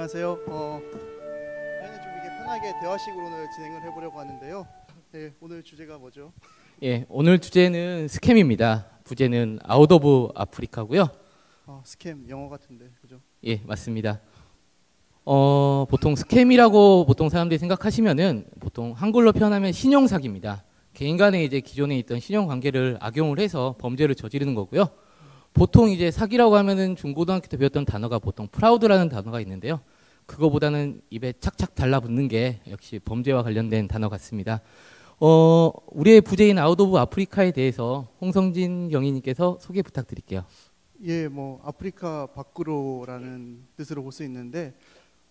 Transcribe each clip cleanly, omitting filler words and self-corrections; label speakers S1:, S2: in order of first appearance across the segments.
S1: 안녕하세요. 저희는 좀 이렇게 편하게 대화식으로 오늘 진행을 해보려고 하는데요. 네, 오늘 주제가 뭐죠?
S2: 예, 오늘 주제는 스캠입니다. 부제는 아웃 오브 아프리카고요.
S1: 스캠 영어 같은데, 그죠?
S2: 예, 맞습니다. 보통 스캠이라고 보통 사람들이 생각하시면은 보통 한글로 표현하면 신용 사기입니다. 개인 간에 이제 기존에 있던 신용 관계를 악용을 해서 범죄를 저지르는 거고요. 보통 이제 사기라고 하면은 중고등학교 때 배웠던 단어가 보통 프라우드라는 단어가 있는데요. 그거보다는 입에 착착 달라붙는 게 역시 범죄와 관련된 단어 같습니다. 우리의 부제인 아웃 오브 아프리카에 대해서 홍성진 경위님께서 소개 부탁드릴게요.
S1: 예, 아프리카 밖으로라는 뜻으로 볼 수 있는데,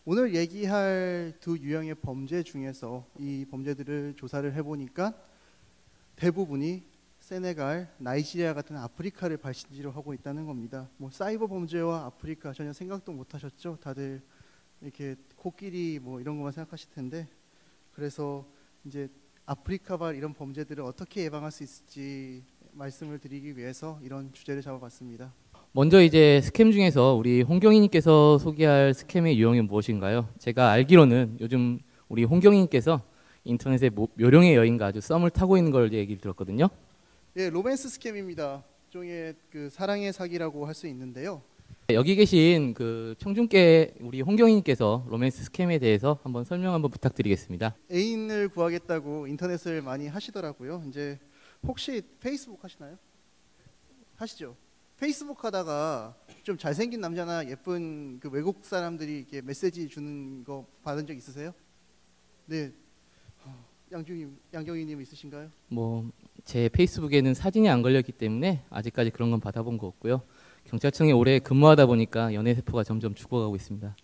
S1: 오늘 얘기할 두 유형의 범죄 중에서 이 범죄들을 조사를 해보니까 대부분이 세네갈, 나이지리아 같은 아프리카를 발신지로 하고 있다는 겁니다. 사이버 범죄와 아프리카 전혀 생각도 못 하셨죠? 다들 이렇게 코끼리 이런 것만 생각하실 텐데, 그래서 이제 아프리카발 이런 범죄들을 어떻게 예방할 수 있을지 말씀을 드리기 위해서 이런 주제를 잡아봤습니다.
S2: 먼저 이제 스캠 중에서 우리 홍경희님께서 소개할 스캠의 유형이 무엇인가요? 제가 알기로는 요즘 우리 홍경희님께서 인터넷에 묘령의 여인과 아주 썸을 타고 있는 걸 얘기를 들었거든요.
S1: 예, 로맨스 스캠입니다. 일종의 그 사랑의 사기라고 할 수 있는데요.
S2: 여기 계신 그 청중께 우리 홍경희님께서 로맨스 스캠에 대해서 한번 설명 한번 부탁드리겠습니다.
S1: 애인을 구하겠다고 인터넷을 많이 하시더라고요. 이제 혹시 페이스북 하시나요? 하시죠? 페이스북 하다가 좀 잘생긴 남자나 예쁜 그 외국 사람들이 이렇게 메시지 주는 거 받은 적 있으세요? 네. 양경희님 있으신가요?
S2: 제 페이스북에는 사진이 안 걸렸기 때문에 아직까지 그런 건 받아본 거 없고요. 경찰청에 오래 근무하다 보니까 연애 세포가 점점 죽어가고 있습니다.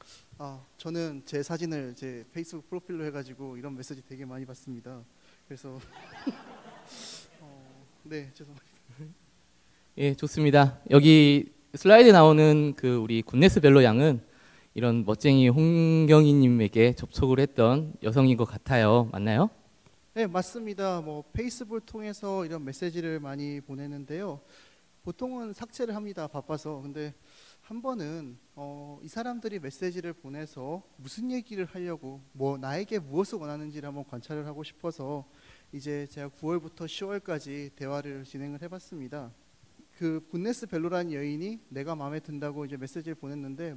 S1: 저는 제 사진을 제 페이스북 프로필로 해가지고 이런 메시지 되게 많이 받습니다. 그래서 네, 죄송합니다.
S2: 예, 좋습니다. 여기 슬라이드에 나오는 그 우리 굿네스 벨로 양은 이런 멋쟁이 홍경희님에게 접촉을 했던 여성인 것 같아요. 맞나요?
S1: 네, 맞습니다. 페이스북을 통해서 이런 메시지를 많이 보내는데요. 보통은 삭제를 합니다. 바빠서. 근데 한 번은 이 사람들이 메시지를 보내서 무슨 얘기를 하려고 나에게 무엇을 원하는지를 한번 관찰을 하고 싶어서 이제 제가 9월부터 10월까지 대화를 진행을 해봤습니다. 그 굿네스 벨로라는 여인이 내가 마음에 든다고 이제 메시지를 보냈는데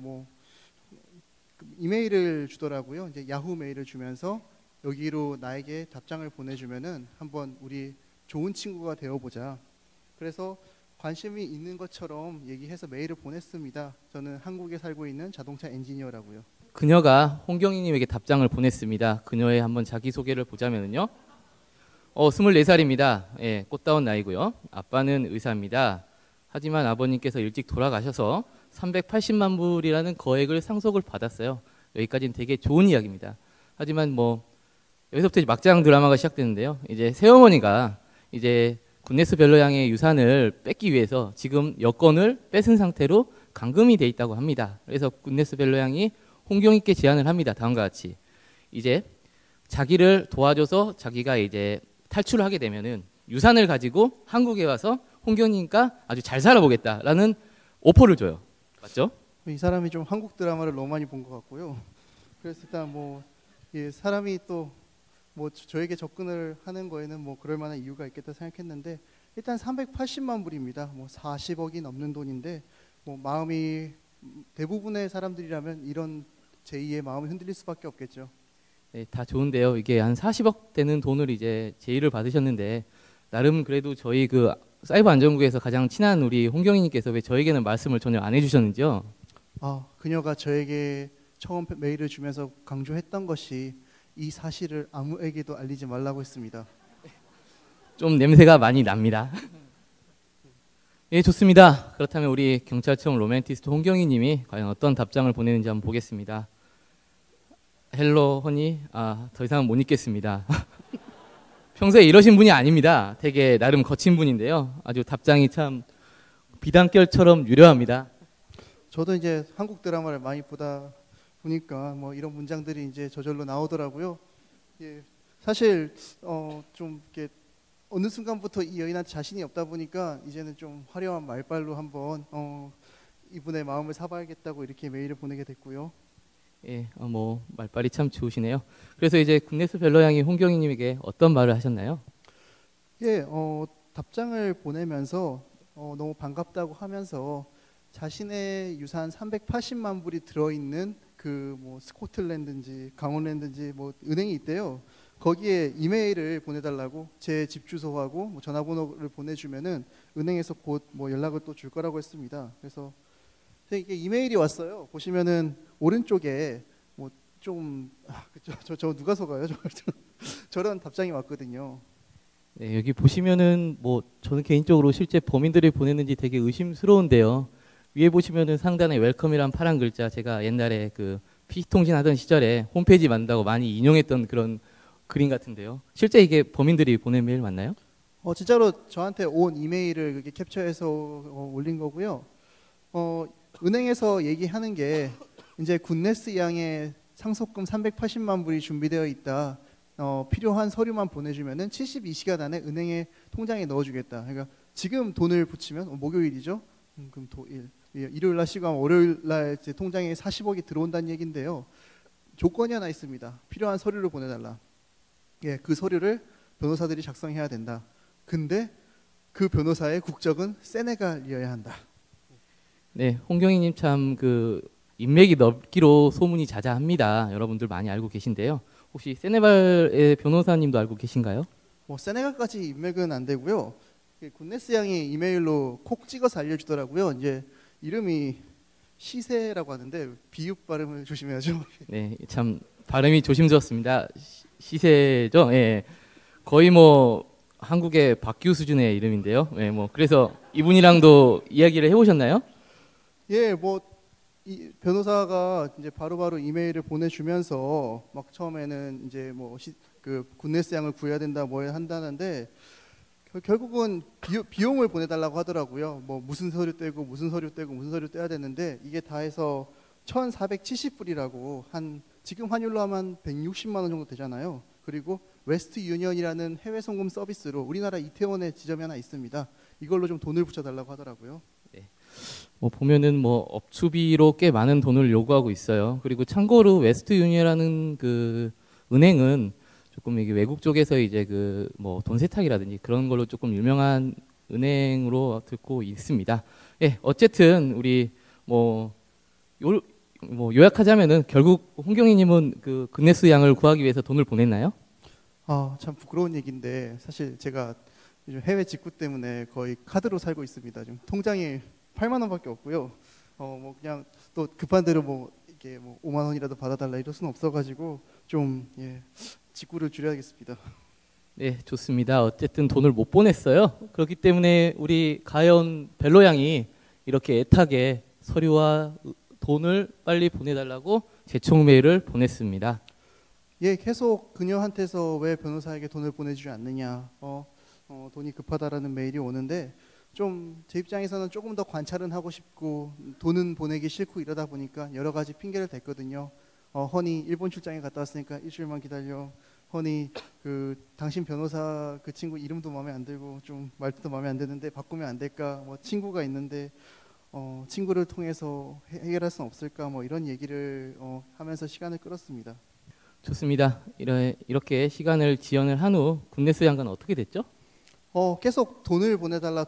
S1: 이메일을 주더라고요. 이제 야후 메일을 주면서 여기로 나에게 답장을 보내주면은 한번 우리 좋은 친구가 되어보자. 그래서 관심이 있는 것처럼 얘기해서 메일을 보냈습니다. 저는 한국에 살고 있는 자동차 엔지니어라고요.
S2: 그녀가 홍경희님에게 답장을 보냈습니다. 그녀의 한번 자기소개를 보자면요. 24살입니다. 예, 꽃다운 나이고요. 아빠는 의사입니다. 하지만 아버님께서 일찍 돌아가셔서 380만 불이라는 거액을 상속을 받았어요. 여기까지는 되게 좋은 이야기입니다. 하지만 여기서부터 막장 드라마가 시작되는데요. 이제 새어머니가 이제 굿네스 벨로 양의 유산을 뺏기 위해서 지금 여권을 뺏은 상태로 감금이 돼 있다고 합니다. 그래서 굿네스 벨로 양이 홍경희께 제안을 합니다. 다음과 같이 이제 자기를 도와줘서 자기가 이제 탈출을 하게 되면은 유산을 가지고 한국에 와서 홍경희님과 아주 잘 살아보겠다라는 오퍼를 줘요. 맞죠?
S1: 이 사람이 좀 한국 드라마를 너무 많이 본 것 같고요. 그래서 일단 사람이 또 저에게 접근을 하는 거에는 그럴 만한 이유가 있겠다 생각했는데, 일단 380만 불입니다. 40억이 넘는 돈인데 마음이 대부분의 사람들이라면 이런 제2의 마음이 흔들릴 수밖에 없겠죠.
S2: 네, 다 좋은데요. 이게 한 40억 되는 돈을 이제 제의를 받으셨는데 나름 그래도 저희 그 사이버 안전국에서 가장 친한 우리 홍경희님께서 왜 저에게는 말씀을 전혀 안 해주셨는지요?
S1: 그녀가 저에게 처음 메일을 주면서 강조했던 것이 이 사실을 아무에게도 알리지 말라고 했습니다.
S2: 좀 냄새가 많이 납니다. 예, 좋습니다. 그렇다면 우리 경찰청 로맨티스트 홍경희님이 과연 어떤 답장을 보내는지 한번 보겠습니다. 헬로 허니, 더 이상은 못 읽겠습니다. 평소에 이러신 분이 아닙니다. 되게 나름 거친 분인데요. 아주 답장이 참 비단결처럼 유려합니다.
S1: 저도 이제 한국 드라마를 많이 보다 보니까 이런 문장들이 이제 저절로 나오더라고요. 예, 사실 좀 이렇게 어느 순간부터 이 여인한테 자신이 없다 보니까 이제는 좀 화려한 말발로 한번 이분의 마음을 사봐야겠다고 이렇게 메일을 보내게 됐고요.
S2: 예, 뭐 말빨이 참 좋으시네요. 그래서 이제 굿네스 벨러양이 홍경희님에게 어떤 말을 하셨나요?
S1: 예, 답장을 보내면서 너무 반갑다고 하면서 자신의 유산 380만 불이 들어있는 그 뭐 스코틀랜드인지 강원랜드인지 뭐 은행이 있대요. 거기에 이메일을 보내달라고 제 집 주소하고 뭐 전화번호를 보내주면은 은행에서 곧 뭐 연락을 또 줄 거라고 했습니다. 그래서 이게 이메일이 왔어요. 보시면은 오른쪽에 뭐 좀 그쵸 저 누가 속아요? 저런 답장이 왔거든요.
S2: 네, 여기 보시면은 뭐 저는 개인적으로 실제 범인들이 보냈는지 되게 의심스러운데요. 위에 보시면은 상단에 웰컴이란 파란 글자, 제가 옛날에 그 PC통신 하던 시절에 홈페이지 만든다고 많이 인용했던 그런 그림 같은데요. 실제 이게 범인들이 보낸 메일 맞나요?
S1: 진짜로 저한테 온 이메일을 그렇게 캡처해서 올린 거고요. 은행에서 얘기하는 게 이제 굿네스 양의 상속금 380만 불이 준비되어 있다. 필요한 서류만 보내주면은 72시간 안에 은행에 통장에 넣어주겠다. 그러니까 지금 돈을 붙이면 목요일이죠. 금, 토, 일. 일요일 날 시간 월요일 날 제 통장에 40억이 들어온다는 얘긴데요. 조건이 하나 있습니다. 필요한 서류를 보내달라. 예, 그 서류를 변호사들이 작성해야 된다. 근데 그 변호사의 국적은 세네갈이어야 한다.
S2: 네, 홍경희님 참 그 인맥이 넓기로 소문이 자자합니다. 여러분들 많이 알고 계신데요. 혹시 세네발의 변호사님도 알고 계신가요?
S1: 세네갈까지 인맥은 안 되고요. 굿네스 양이 이메일로 콕 찍어서 알려주더라고요. 이제 이름이 시세라고 하는데 비읍 발음을 조심해야죠.
S2: 네, 참 발음이 조심스럽습니다. 시세죠. 예, 거의 뭐 한국의 박규 수준의 이름인데요. 예, 뭐 그래서 이분이랑도 이야기를 해보셨나요?
S1: 예, 뭐 이 변호사가 이제 바로바로 이메일을 보내주면서 막 처음에는 이제 뭐 그 굿네스 양을 구해야 된다 뭐 한다는데 결국은 비용을 보내달라고 하더라고요. 뭐 무슨 서류 떼고 무슨 서류 떼고 무슨 서류 떼야 되는데 이게 다 해서 1,470불이라고 한 지금 환율로 하면 160만 원 정도 되잖아요. 그리고 웨스트 유니언이라는 해외 송금 서비스로 우리나라 이태원에 지점이 하나 있습니다. 이걸로 좀 돈을 붙여달라고 하더라고요.
S2: 네. 뭐 보면은 뭐 업추비로 꽤 많은 돈을 요구하고 있어요. 그리고 참고로 웨스트 유니언이라는 그 은행은 조금 이게 외국 쪽에서 이제 그 뭐 돈 세탁이라든지 그런 걸로 조금 유명한 은행으로 듣고 있습니다. 예, 어쨌든 우리 뭐 요약하자면은 결국 홍경희님은 그 굿네스 양을 구하기 위해서 돈을 보냈나요?
S1: 참 부끄러운 얘기인데 사실 제가 요즘 해외 직구 때문에 거의 카드로 살고 있습니다. 지금 통장에 8만 원밖에 없고요. 뭐 그냥 또 급한 대로 뭐 이게 뭐 5만 원이라도 받아달라 이럴 수는 없어가지고 좀 직구를 줄여야겠습니다.
S2: 네, 좋습니다. 어쨌든 돈을 못 보냈어요. 그렇기 때문에 우리 가연 벨로 양이 이렇게 애타게 서류와 돈을 빨리 보내달라고 재촉 메일을 보냈습니다.
S1: 예, 계속 그녀한테서 왜 변호사에게 돈을 보내주지 않느냐, 돈이 급하다라는 메일이 오는데 좀 제 입장에서는 조금 더 관찰은 하고 싶고 돈은 보내기 싫고 이러다 보니까 여러 가지 핑계를 댔거든요. 허니 일본 출장에 갔다 왔으니까 일주일만 기다려. 허니 그 당신 변호사 그 친구 이름도 마음에 안 들고 좀 말투도 마음에 안 드는데 바꾸면 안 될까? 뭐 친구가 있는데 친구를 통해서 해결할 수는 없을까? 뭐 이런 얘기를 하면서 시간을 끌었습니다.
S2: 좋습니다. 이렇게 시간을 지연을 한 후 굿네스 양과는 어떻게 됐죠?
S1: 계속 돈을 보내달라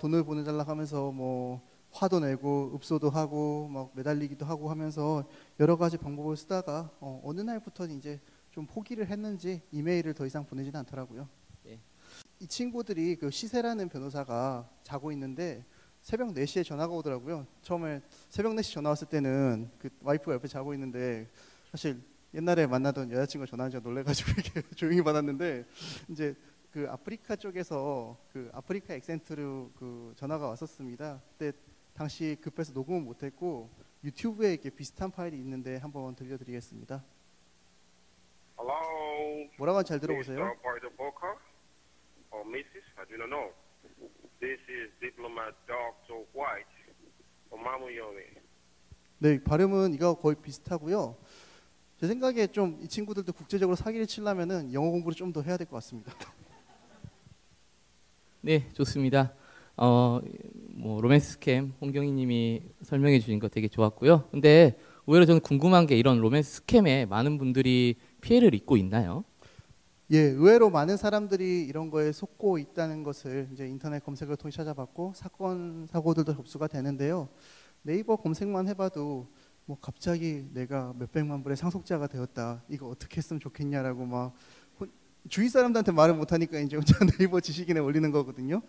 S1: 하면서 뭐 화도 내고 읍소도 하고 막 매달리기도 하고 하면서 여러 가지 방법을 쓰다가 어느 날부터는 이제 좀 포기를 했는지 이메일을 더 이상 보내지는 않더라고요.
S2: 네.
S1: 이 친구들이 그 시세라는 변호사가 자고 있는데 새벽 4시에 전화가 오더라고요. 처음에 새벽 4시 전화 왔을 때는 그 와이프가 옆에 자고 있는데 사실 옛날에 만나던 여자친구가 전화한 지가 놀래가지고 이렇게 조용히 받았는데 이제 그 아프리카 쪽에서 그 아프리카 액센트로 그 전화가 왔었습니다. 그때 당시 급해서 녹음은 못했고 유튜브에 이렇게 비슷한 파일이 있는데 한번 들려드리겠습니다.
S3: Hello.
S1: 뭐라고 하는지 잘 들어보세요.
S3: Mr. Pardo Boca or Mrs. I do not know. This is Diplomat Dr. White or Mamuyomi.
S1: 네, 발음은 이거 거의 비슷하고요. 제 생각에 좀 이 친구들도 국제적으로 사기를 치려면은 영어 공부를 좀 더 해야 될 것 같습니다.
S2: 네, 좋습니다. 뭐 로맨스 스캠 홍경희 님이 설명해 주신 거 되게 좋았고요. 근데 의외로 저는 궁금한 게 이런 로맨스 스캠에 많은 분들이 피해를 입고 있나요?
S1: 예, 의외로 많은 사람들이 이런 거에 속고 있다는 것을 이제 인터넷 검색을 통해 찾아봤고 사건 사고들도 접수가 되는데요. 네이버 검색만 해봐도 뭐 갑자기 내가 몇백만 불의 상속자가 되었다. 이거 어떻게 했으면 좋겠냐라고 막 주위 사람들한테 말을 못하니까 이제 혼자 네이버 지식인에 올리는 거거든요.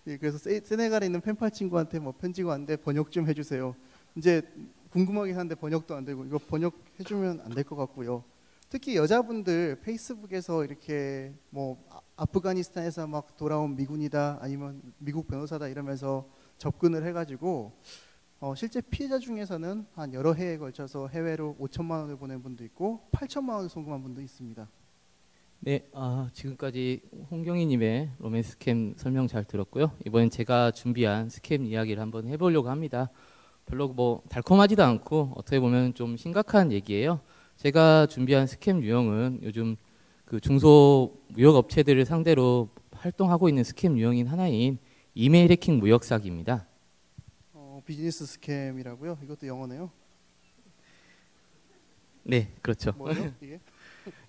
S1: 예, 그래서 세네갈에 있는 펜팔 친구한테 뭐 편지가 왔는데 번역 좀 해주세요. 이제 궁금하긴 한데 번역도 안 되고 이거 번역해주면 안 될 것 같고요. 특히 여자분들 페이스북에서 이렇게 뭐 아프가니스탄에서 막 돌아온 미군이다 아니면 미국 변호사다 이러면서 접근을 해가지고 실제 피해자 중에서는 한 여러 해에 걸쳐서 해외로 5천만 원을 보낸 분도 있고 8천만 원을 송금한 분도 있습니다.
S2: 네, 지금까지 홍경희님의 로맨스 스캠 설명 잘 들었고요. 이번엔 제가 준비한 스캠 이야기를 한번 해보려고 합니다. 별로 뭐 달콤하지도 않고 어떻게 보면 좀 심각한 얘기예요. 제가 준비한 스캠 유형은 요즘 그 중소 무역 업체들을 상대로 활동하고 있는 스캠 유형인 하나인 이메일 해킹 무역 사기입니다.
S1: 비즈니스 스캠이라고요? 이것도 영어네요?
S2: 네, 그렇죠.
S1: 뭐죠 이게?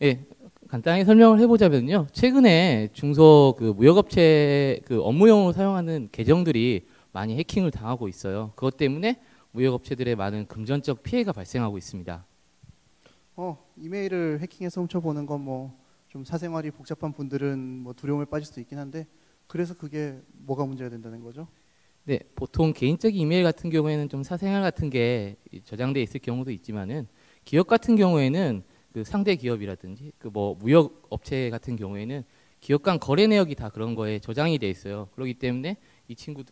S2: 예, 간단하게 설명을 해보자면요. 최근에 중소 그 무역업체 그 업무용으로 사용하는 계정들이 많이 해킹을 당하고 있어요. 그것 때문에 무역업체들의 많은 금전적 피해가 발생하고 있습니다.
S1: 이메일을 해킹해서 훔쳐보는 건 뭐 좀 사생활이 복잡한 분들은 뭐 두려움에 빠질 수도 있긴 한데 그래서 그게 뭐가 문제가 된다는 거죠?
S2: 네, 보통 개인적인 이메일 같은 경우에는 좀 사생활 같은 게 저장돼 있을 경우도 있지만은 기업 같은 경우에는 그 상대 기업이라든지 그 뭐 무역 업체 같은 경우에는 기업 간 거래 내역이 다 그런 거에 저장이 돼 있어요. 그렇기 때문에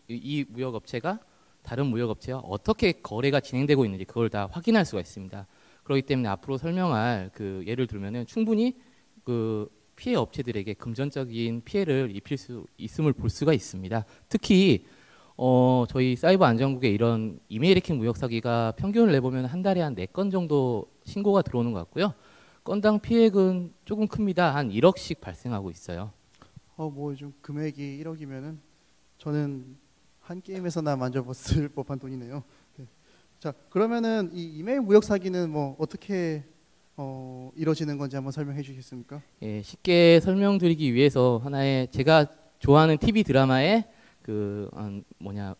S2: 이 무역 업체가 다른 무역 업체와 어떻게 거래가 진행되고 있는지 그걸 다 확인할 수가 있습니다. 그렇기 때문에 앞으로 설명할 그 예를 들면은 충분히 그 피해 업체들에게 금전적인 피해를 입힐 수 있음을 볼 수가 있습니다. 특히 저희 사이버 안전국에 이런 이메일 해킹 무역 사기가 평균을 내보면 한 달에 한 4건 정도 신고가 들어오는 것 같고요. 건당 피해액은 조금 큽니다. 한 1억씩 발생하고 있어요.
S1: 뭐 요즘 금액이 1억이면은 저는 한 게임에서나 만져봤을 법한 돈이네요. 네. 자, 그러면은 이 이메일 무역 사기는 뭐 어떻게 이루어지는 건지 한번 설명해 주시겠습니까?
S2: 예, 쉽게 설명드리기 위해서 하나의 제가 좋아하는 TV 드라마의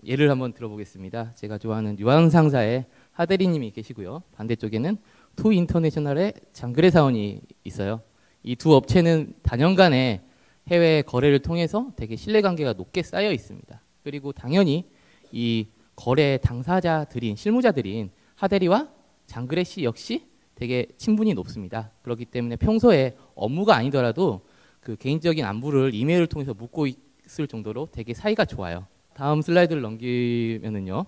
S2: 예를 한번 들어보겠습니다. 제가 좋아하는 유황상사의 하대리님이 계시고요. 반대쪽에는 투 인터내셔널의 장그래 사원이 있어요. 이 두 업체는 단연간에 해외 거래를 통해서 되게 신뢰관계가 높게 쌓여 있습니다. 그리고 당연히 이 거래 당사자들인 실무자들인 하대리와 장그래 씨 역시 되게 친분이 높습니다. 그렇기 때문에 평소에 업무가 아니더라도 그 개인적인 안부를 이메일을 통해서 묻고 있을 정도로 되게 사이가 좋아요. 다음 슬라이드를 넘기면은요.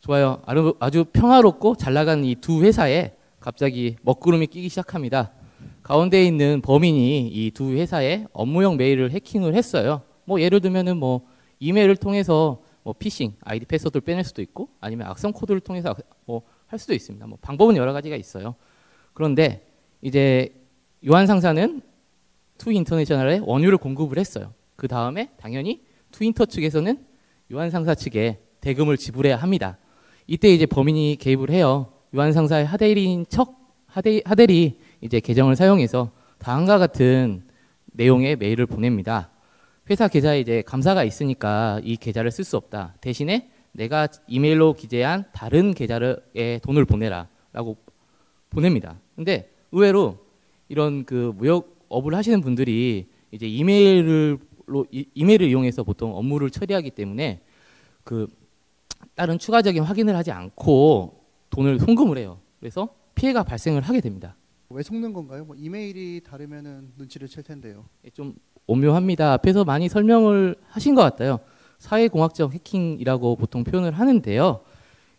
S2: 좋아요. 아주 평화롭고 잘 나가는 이 두 회사에 갑자기 먹구름이 끼기 시작합니다. 가운데 있는 범인이 이 두 회사의 업무용 메일을 해킹을 했어요. 뭐 예를 들면은 뭐 이메일을 통해서 뭐 피싱, 아이디 패스워드를 빼낼 수도 있고 아니면 악성 코드를 통해서 뭐 할 수도 있습니다. 뭐 방법은 여러 가지가 있어요. 그런데 이제 요한 상사는 투 인터내셔널에 원유를 공급을 했어요. 그 다음에 당연히 투인터 측에서는 요한 상사 측에 대금을 지불해야 합니다. 이때 이제 범인이 개입을 해요. 요한 상사의 하대리인 하대리 이제 계정을 사용해서 다음과 같은 내용의 메일을 보냅니다. 회사 계좌에 이제 감사가 있으니까 이 계좌를 쓸 수 없다. 대신에 내가 이메일로 기재한 다른 계좌에 돈을 보내라라고 보냅니다. 근데 의외로 이런 그 무역업을 하시는 분들이 이제 이메일을 이용해서 보통 업무를 처리하기 때문에 그 다른 추가적인 확인을 하지 않고 돈을 송금을 해요. 그래서 피해가 발생을 하게 됩니다.
S1: 왜 속는 건가요? 뭐 이메일이 다르면은 눈치를 챌 텐데요.
S2: 좀 오묘합니다. 앞에서 많이 설명을 하신 것 같아요. 사회공학적 해킹이라고 보통 표현을 하는데요.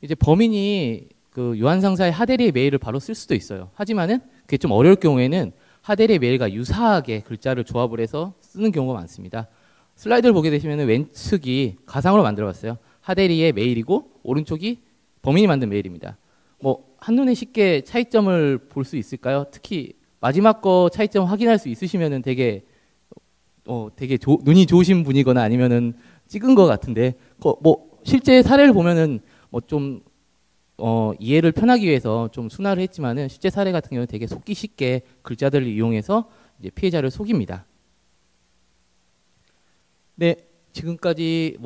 S2: 이제 범인이 그 요한 상사의 하대리의 메일을 바로 쓸 수도 있어요. 하지만은 그게 좀 어려울 경우에는 하대리의 메일과 유사하게 글자를 조합을 해서 쓰는 경우가 많습니다. 슬라이드를 보게 되시면 왼측이 가상으로 만들어봤어요. 하대리의 메일이고 오른쪽이 범인이 만든 메일입니다. 뭐 한눈에 쉽게 차이점을 볼 수 있을까요? 특히 마지막 거 차이점 확인할 수 있으시면은 되게 눈이 좋으신 분이거나 아니면은 찍은 것 같은데 뭐 실제 사례를 보면은 뭐 좀 이해를 편하기 위해서 좀 순화를 했지만은 실제 사례 같은 경우는 되게 속기 쉽게 글자들을 이용해서 이제 피해자를 속입니다. 네, 지금까지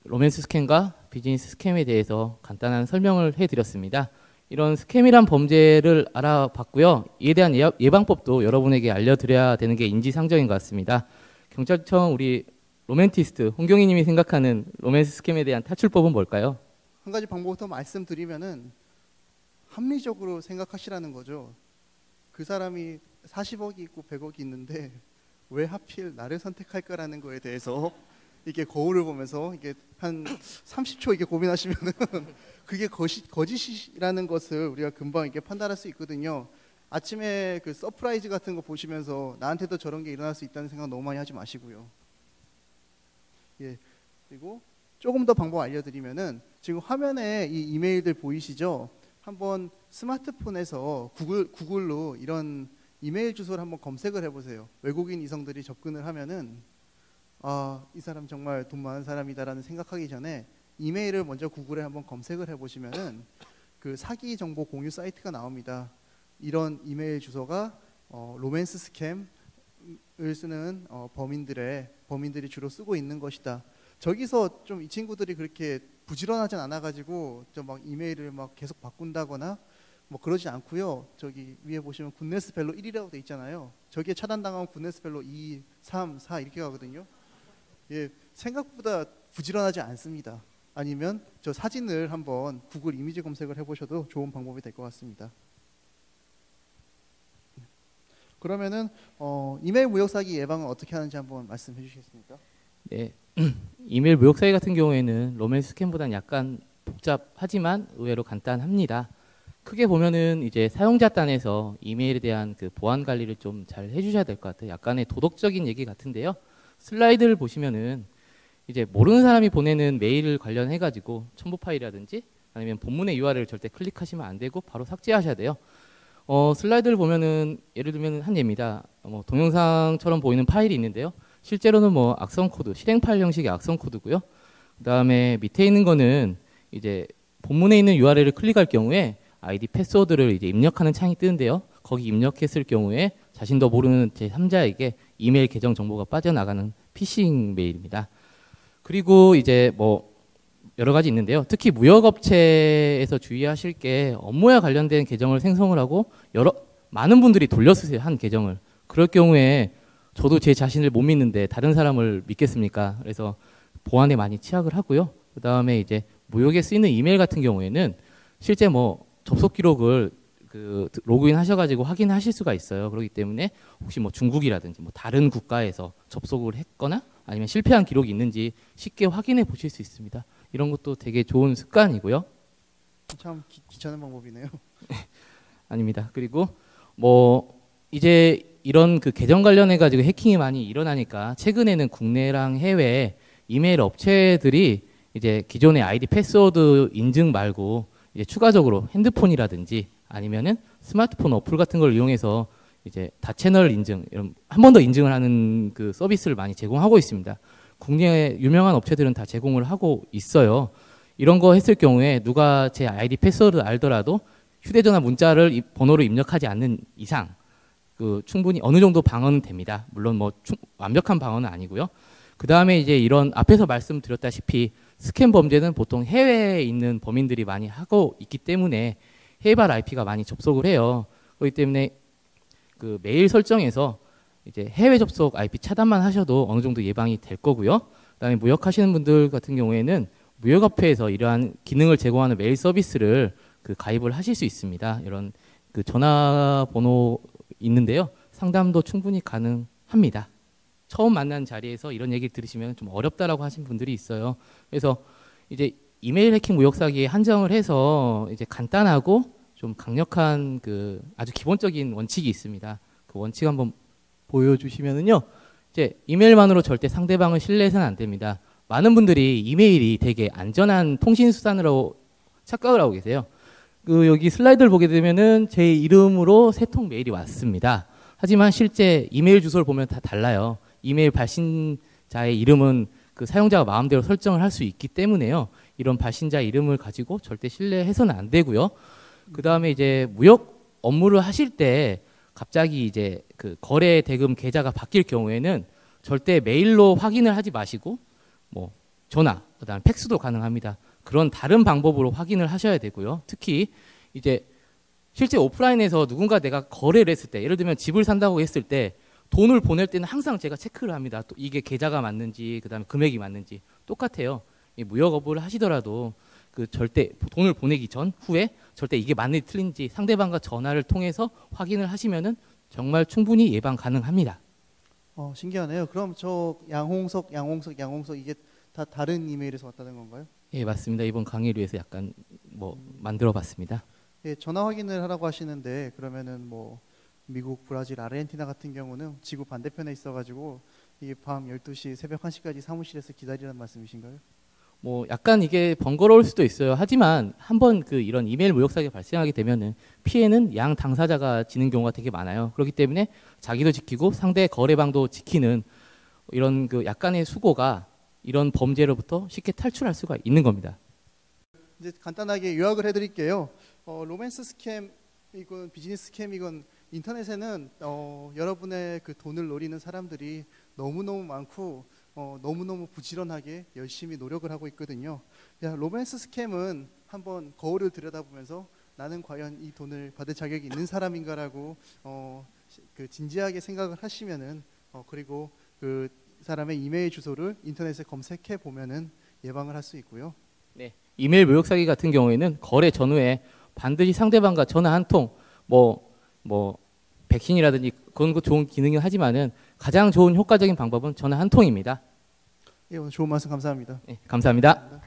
S2: 로맨스 스캠과 비즈니스 스캠에 대해서 간단한 설명을 해드렸습니다. 이런 스캠이란 범죄를 알아봤고요. 이에 대한 예방법도 여러분에게 알려드려야 되는 게 인지상정인 것 같습니다. 경찰청 우리 로맨티스트 홍경희 님이 생각하는 로맨스 스캠에 대한 탈출법은 뭘까요?
S1: 한 가지 방법부터 말씀드리면은 합리적으로 생각하시라는 거죠. 그 사람이 40억이 있고 100억이 있는데 왜 하필 나를 선택할까라는 거에 대해서 이게 거울을 보면서 이게 한 30초 이게 고민하시면은 그게 거짓이라는 것을 우리가 금방 이렇게 판단할 수 있거든요. 아침에 그 서프라이즈 같은 거 보시면서 나한테도 저런 게 일어날 수 있다는 생각 너무 많이 하지 마시고요. 예. 그리고 조금 더 방법 알려드리면은 지금 화면에 이 이메일들 보이시죠? 한번 스마트폰에서 구글로 이런 이메일 주소를 한번 검색을 해보세요. 외국인 이성들이 접근을 하면은 이 사람 정말 돈 많은 사람이다라는 생각하기 전에 이메일을 먼저 구글에 한번 검색을 해보시면은 그 사기 정보 공유 사이트가 나옵니다. 이런 이메일 주소가 로맨스 스캠을 쓰는 범인들이 주로 쓰고 있는 것이다. 저기서 좀 이 친구들이 그렇게 부지런하진 않아가지고 좀 막 이메일을 막 계속 바꾼다거나 뭐 그러지 않고요. 저기 위에 보시면 굿네스 벨로 1이라고 돼 있잖아요. 저기에 차단당하면 굿네스 벨로 2, 3, 4 이렇게 가거든요. 예, 생각보다 부지런하지 않습니다. 아니면 저 사진을 한번 구글 이미지 검색을 해보셔도 좋은 방법이 될 것 같습니다. 그러면은 이메일 무역 사기 예방은 어떻게 하는지 한번 말씀해 주시겠습니까?
S2: 네, 이메일 무역 사기 같은 경우에는 로맨스 스캠보다는 약간 복잡하지만 의외로 간단합니다. 크게 보면은 이제 사용자 단에서 이메일에 대한 그 보안 관리를 좀 잘 해주셔야 될 것 같아요. 약간의 도덕적인 얘기 같은데요. 슬라이드를 보시면은 이제 모르는 사람이 보내는 메일을 관련해 가지고 첨부 파일이라든지 아니면 본문의 URL을 절대 클릭하시면 안 되고 바로 삭제하셔야 돼요. 슬라이드를 보면은 예를 들면 한 예입니다. 동영상처럼 보이는 파일이 있는데요. 실제로는 악성 코드, 실행 파일 형식의 악성 코드고요. 그다음에 밑에 있는 거는 이제 본문에 있는 URL을 클릭할 경우에 아이디 패스워드를 이제 입력하는 창이 뜨는데요. 거기 입력했을 경우에 자신도 모르는 제3자에게 이메일 계정 정보가 빠져나가는 피싱 메일입니다. 그리고 이제 여러 가지 있는데요. 특히 무역업체에서 주의하실 게 업무와 관련된 계정을 생성을 하고 많은 분들이 돌려쓰세요. 한 계정을. 그럴 경우에 저도 제 자신을 못 믿는데 다른 사람을 믿겠습니까? 그래서 보안에 많이 취약을 하고요. 그 다음에 이제 무역에 쓰이는 이메일 같은 경우에는 실제 접속 기록을 로그인 하셔가지고 확인하실 수가 있어요. 그렇기 때문에 혹시 중국이라든지 다른 국가에서 접속을 했거나 아니면 실패한 기록이 있는지 쉽게 확인해 보실 수 있습니다. 이런 것도 되게 좋은 습관이고요.
S1: 참 귀찮은 방법이네요.
S2: 아닙니다. 그리고 이제 이런 그 계정 관련해 가지고 해킹이 많이 일어나니까 최근에는 국내랑 해외 이메일 업체들이 이제 기존의 아이디 패스워드 인증 말고 이제 추가적으로 핸드폰이라든지 아니면은 스마트폰 어플 같은 걸 이용해서 이제 다채널 인증, 한 번 더 인증을 하는 그 서비스를 많이 제공하고 있습니다. 국내 유명한 업체들은 다 제공을 하고 있어요. 이런 거 했을 경우에 누가 제 아이디 패스워드 알더라도 휴대전화 문자를 번호로 입력하지 않는 이상 충분히 어느 정도 방어는 됩니다. 물론 완벽한 방어는 아니고요. 그 다음에 이제 이런 앞에서 말씀드렸다시피 스캠 범죄는 보통 해외에 있는 범인들이 많이 하고 있기 때문에 해외발 IP가 많이 접속을 해요. 그렇기 때문에 그 메일 설정에서 이제 해외 접속 IP 차단만 하셔도 어느 정도 예방이 될 거고요. 그다음에 무역하시는 분들 같은 경우에는 무역업체에서 이러한 기능을 제공하는 메일 서비스를 가입을 하실 수 있습니다. 이런 전화번호 있는데요. 상담도 충분히 가능합니다. 처음 만난 자리에서 이런 얘기를 들으시면 좀 어렵다라고 하신 분들이 있어요. 그래서 이제 이메일 해킹 무역 사기에 한정을 해서 이제 간단하고 좀 강력한 아주 기본적인 원칙이 있습니다. 그 원칙 한번 보여주시면은요. 이제 이메일만으로 절대 상대방을 신뢰해서는 안 됩니다. 많은 분들이 이메일이 되게 안전한 통신 수단으로 착각을 하고 계세요. 여기 슬라이드를 보게 되면은 제 이름으로 3통 메일이 왔습니다. 하지만 실제 이메일 주소를 보면 다 달라요. 이메일 발신자의 이름은 그 사용자가 마음대로 설정을 할 수 있기 때문에요. 이런 발신자 이름을 가지고 절대 신뢰해서는 안 되고요. 그 다음에 이제 무역 업무를 하실 때 갑자기 이제 그 거래 대금 계좌가 바뀔 경우에는 절대 메일로 확인을 하지 마시고 뭐 전화, 그다음 팩스도 가능합니다. 그런 다른 방법으로 확인을 하셔야 되고요. 특히 이제 실제 오프라인에서 누군가 내가 거래를 했을 때, 예를 들면 집을 산다고 했을 때 돈을 보낼 때는 항상 제가 체크를 합니다. 또 이게 계좌가 맞는지, 그다음에 금액이 맞는지 똑같아요. 이 무역 업무를 하시더라도 그 절대 돈을 보내기 전 후에 절대 이게 맞는지 틀린지 상대방과 전화를 통해서 확인을 하시면은 정말 충분히 예방 가능합니다.
S1: 신기하네요. 그럼 저 양홍석 이게 다 다른 이메일에서 왔다는 건가요?
S2: 예, 맞습니다. 이번 강의를 위해서 약간 뭐 만들어봤습니다.
S1: 예, 전화 확인을 하라고 하시는데 그러면은 뭐 미국, 브라질, 아르헨티나 같은 경우는 지구 반대편에 있어가지고 이게 밤 12시, 새벽 1시까지 사무실에서 기다리라는 말씀이신가요?
S2: 뭐 약간 이게 번거로울 수도 있어요. 하지만 한번 그 이런 이메일 모욕 사기가 발생하게 되면은 피해는 양 당사자가 지는 경우가 되게 많아요. 그렇기 때문에 자기도 지키고 상대 거래방도 지키는 이런 그 약간의 수고가 이런 범죄로부터 쉽게 탈출할 수가 있는 겁니다.
S1: 이제 간단하게 요약을 해드릴게요. 로맨스 스캠이건 비즈니스 스캠이건 인터넷에는 여러분의 그 돈을 노리는 사람들이 너무너무 많고 너무너무 부지런하게 열심히 노력을 하고 있거든요. 로맨스 스캠은 한번 거울을 들여다보면서 나는 과연 이 돈을 받을 자격이 있는 사람인가라고 그 진지하게 생각을 하시면은 그리고 그 사람의 이메일 주소를 인터넷에 검색해 보면은 예방을 할 수 있고요.
S2: 네, 이메일 모욕 사기 같은 경우에는 거래 전후에 반드시 상대방과 전화 한 통, 뭐 백신이라든지 그런 거 좋은 기능이긴 하지만은 가장 좋은 효과적인 방법은 전화 한 통입니다.
S1: 예, 오늘 좋은 말씀 감사합니다.
S2: 네, 감사합니다.